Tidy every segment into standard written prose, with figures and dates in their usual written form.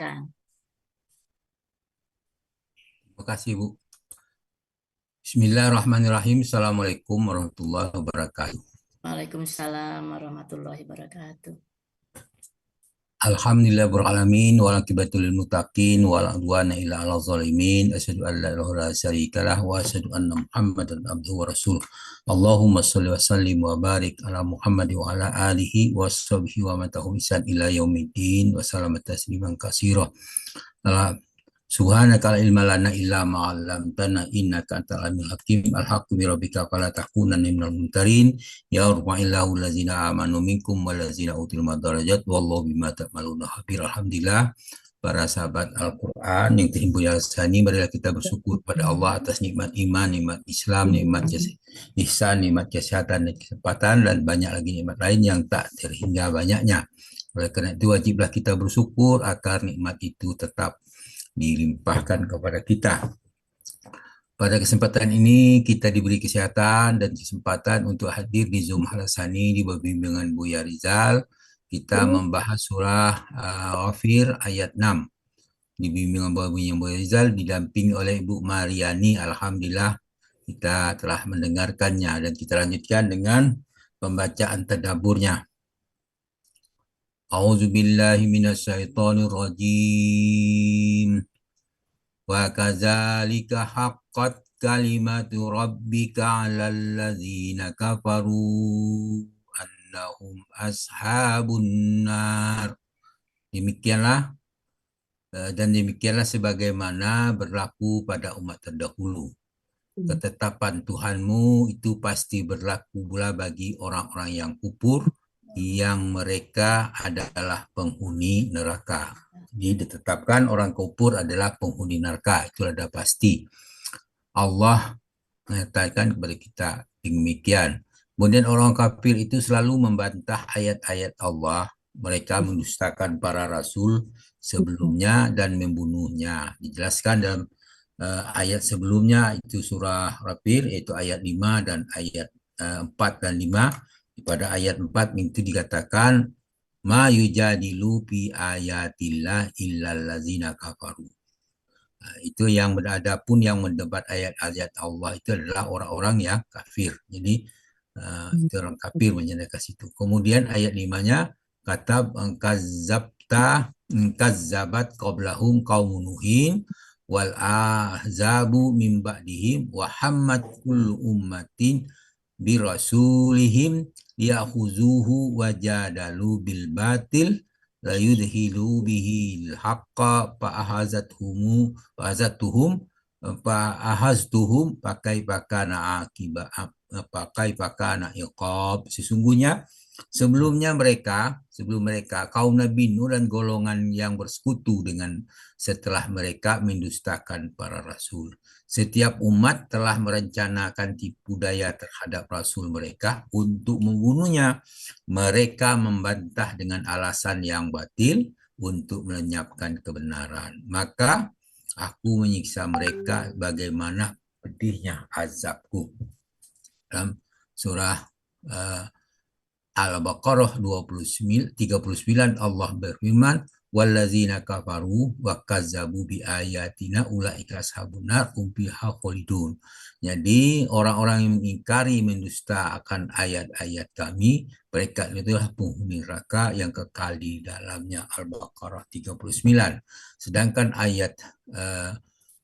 silakan. Terima kasih, Bu. Bismillahirrahmanirrahim. Assalamualaikum warahmatullahi wabarakatuh. Waalaikumsalam warahmatullahi wabarakatuh. Alhamdulillahirrahmanirrahim. Walakibatul muttaqin. Wala'udwana illa ala zalimin. Asyhadu an la ilaha illa syarikalah. Wa asyhadu anna Muhammadan abduhu wa rasuluh. Allahumma sholli wa sallim wa barik ala Muhammad wa ala alihi wa sahbihi wa man tabi'ahum bi ihsan ila yaumiddin. Wa salama tasliman katsira. Subhanaka la ilma lana illa ma 'allamtana innaka antal alimul hakim. Alhaqqu bi rabbika fala takunanna minal mumtarin. Ya rabbana allazina amanu minkum wallazina utul madarajat wallahu bima ta'maluna khabir. Alhamdulillah, para sahabat Al-Quran yang terhimpun yang sani, marilah kita bersyukur pada Allah atas nikmat iman, nikmat Islam, nikmat ihsan, nikmat kesehatan dan kesempatan, dan banyak lagi nikmat lain yang tak terhingga banyaknya. Oleh karena itu wajiblah kita bersyukur agar nikmat itu tetap dilimpahkan kepada kita. Pada kesempatan ini kita diberi kesehatan dan kesempatan untuk hadir di Zoom Halasani di bawah bimbingan Buya Rizal. Kita membahas surah Ghafir ayat 6 di bimbingan Buya Rizal didampingi oleh Ibu Mariani. Alhamdulillah kita telah mendengarkannya dan kita lanjutkan dengan pembacaan tadaburnya. A'udzubillahi minasyaitonirrajim. Wa kadzalika haqqat kalimatu rabbika 'alal ladzina kafaru annahum ashabun nar. Demikianlah dan demikianlah sebagaimana berlaku pada umat terdahulu. Ketetapan Tuhanmu itu pasti berlaku pula bagi orang-orang yang kufur, yang mereka adalah penghuni neraka. Jadi ditetapkan orang kufur adalah penghuni neraka, itu sudah pasti. Allah mengatakan kepada kita demikian. Kemudian orang kafir itu selalu membantah ayat-ayat Allah. Mereka mendustakan para rasul sebelumnya dan membunuhnya. Dijelaskan dalam ayat sebelumnya, itu surah Ghafir, yaitu ayat 5 dan ayat 4 dan 5. Pada ayat 4 itu dikatakan ma yujadilu bi ayatillah illal ladzina kafaru. Itu yang adapun yang mendebat ayat-ayat Allah itu adalah orang-orang yang kafir. Jadi itu orang kafir menyatakan situ. Kemudian ayat 5-nya kata kazzabat qablahum qaumun nuhin wal ahzabu min ba'dihim wa hammat kullu ummatin bi rasulihim ya'khuzuhu wa jadalu bil batil la yudhilu bihi al-haqqa fa'ahaztuhum pakai pakana akibat pakai pakana iqab. Sesungguhnya sebelum mereka kaum Nabi Nuh dan golongan yang bersekutu dengan setelah mereka mendustakan para rasul. Setiap umat telah merencanakan tipu daya terhadap rasul mereka untuk membunuhnya. Mereka membantah dengan alasan yang batil untuk melenyapkan kebenaran. Maka aku menyiksa mereka bagaimana pedihnya azabku. Dalam surah Al-Baqarah 39 Allah berfirman, wallazina kafaru wa kazzabu bi ayatina ulaika ashabun nar hum fiha khalidun. Jadi orang-orang yang mengingkari, mendusta akan ayat-ayat kami, mereka itulah penghuni neraka yang kekal di dalamnya. Al-Baqarah 39. Sedangkan ayat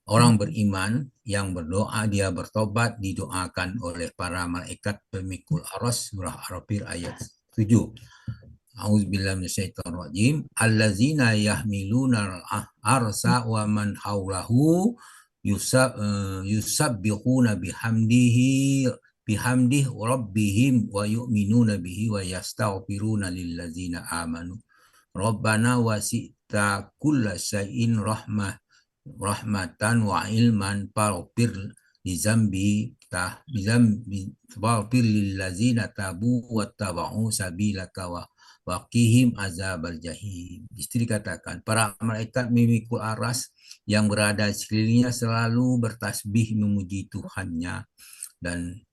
orang beriman yang berdoa, dia bertobat, didoakan oleh para malaikat pemikul aras, surah Ar-Ghafir ayat 7. A'udzubillahi minasyaitonirrajim. Allazina yahmiluna arsa wa man haulahu yusabbihuna bihamdihi rabbihim wa yu'minuna bihi wa yastaghfiruna lillazina amanu. Rabbana wasi'ta kulla syai'in rahmatan wa ilman faghfir lizambi faghfir lillazina tabu wattaba'u sabilaka wa waqihim azabal jahim. Istri katakan, para malaikat memikul aras yang berada di sekelilingnya selalu bertasbih memuji Tuhannya dan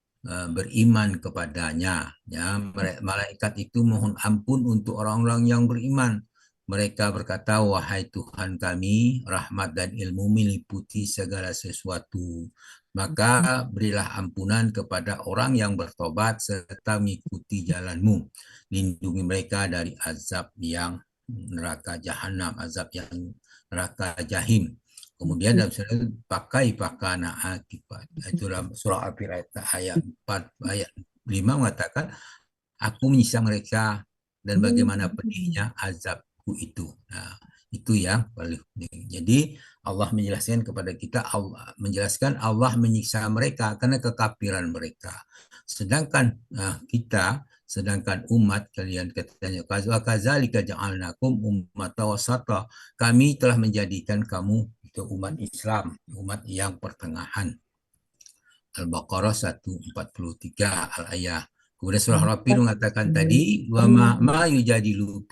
beriman kepadanya. Ya, malaikat itu mohon ampun untuk orang-orang yang beriman Mereka berkata, wahai Tuhan kami, rahmat dan ilmu meliputi segala sesuatu. Maka berilah ampunan kepada orang yang bertobat serta mengikuti jalanmu. Lindungi mereka dari azab yang neraka jahanam, azab yang neraka jahim. Kemudian dalam surah pakai pakana akibat. Itu dalam surah Al-Fir ayat 4, ayat 5 mengatakan, aku menyiksa mereka dan bagaimana pedihnya azabku itu. Nah, itu yang paling penting. Jadi Allah menjelaskan kepada kita, Allah menjelaskan Allah menyiksa mereka karena kekafiran mereka. Sedangkan sedangkan umat kalian katanya kadzalika ja'alnakum ummatan wasata. Kami telah menjadikan kamu itu umat Islam, umat yang pertengahan. Al-Baqarah 143 al-ayah. Kemudian surah Rafir mengatakan tadi wa ma yujadilu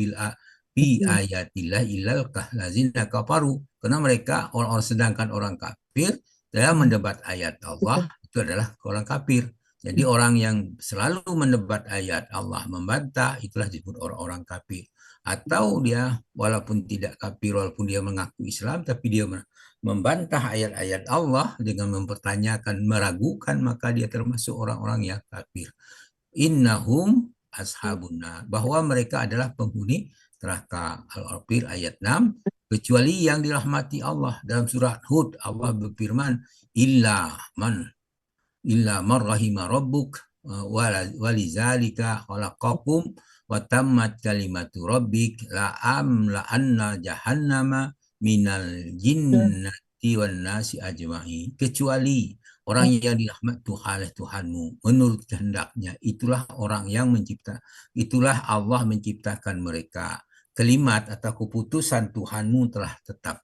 fi ayatillah illal kahlazina kafaru. Karena mereka orang-orang sedangkan orang kafir dalam mendebat ayat Allah itu adalah orang kafir. Jadi orang yang selalu mendebat ayat Allah membantah itulah disebut orang-orang kafir. Atau dia walaupun tidak kafir, walaupun dia mengaku Islam tapi dia membantah ayat-ayat Allah dengan mempertanyakan, meragukan, maka dia termasuk orang-orang yang kafir. Innahum ashabuna, bahwa mereka adalah penghuni neraka. Al-Fir ayat 6, kecuali yang dirahmati Allah. Dalam surat Hud Allah berfirman, illa man rahima rabbuk walizalika khalaqakum wa tammat kalimatu rabbik la anna jahannama minal jinnati wan nasi ajma'in, kecuali orang yang dirahmat Tuhanmu menurut kehendaknya, itulah orang yang itulah Allah menciptakan mereka. Kalimat atau keputusan Tuhanmu telah tetap.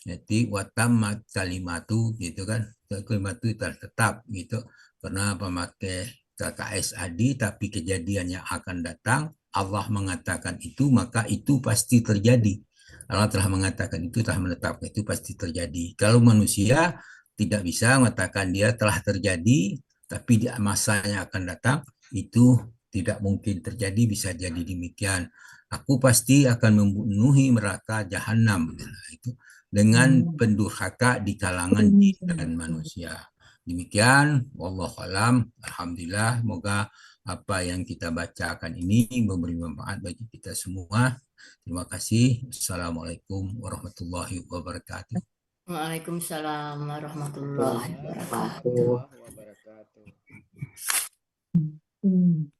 Jadi watamat kalimatu gitu kan, kalimat itu telah tetap gitu. Karena pemakai KKSAD tapi kejadian yang akan datang Allah mengatakan itu, maka itu pasti terjadi. Allah telah mengatakan itu, telah menetapkan itu pasti terjadi. Kalau manusia tidak bisa mengatakan dia telah terjadi, tapi di masanya akan datang, itu tidak mungkin terjadi, bisa jadi demikian. Aku pasti akan membunuhi neraka jahanam. Nah, itu dengan pendurhaka di kalangan jin dan manusia. Demikian, wallahualam, alhamdulillah, semoga apa yang kita bacakan ini memberi manfaat bagi kita semua. Terima kasih. Assalamualaikum warahmatullahi wabarakatuh. Waalaikumsalam warahmatullahi wabarakatuh. warahmatullahi wabarakatuh.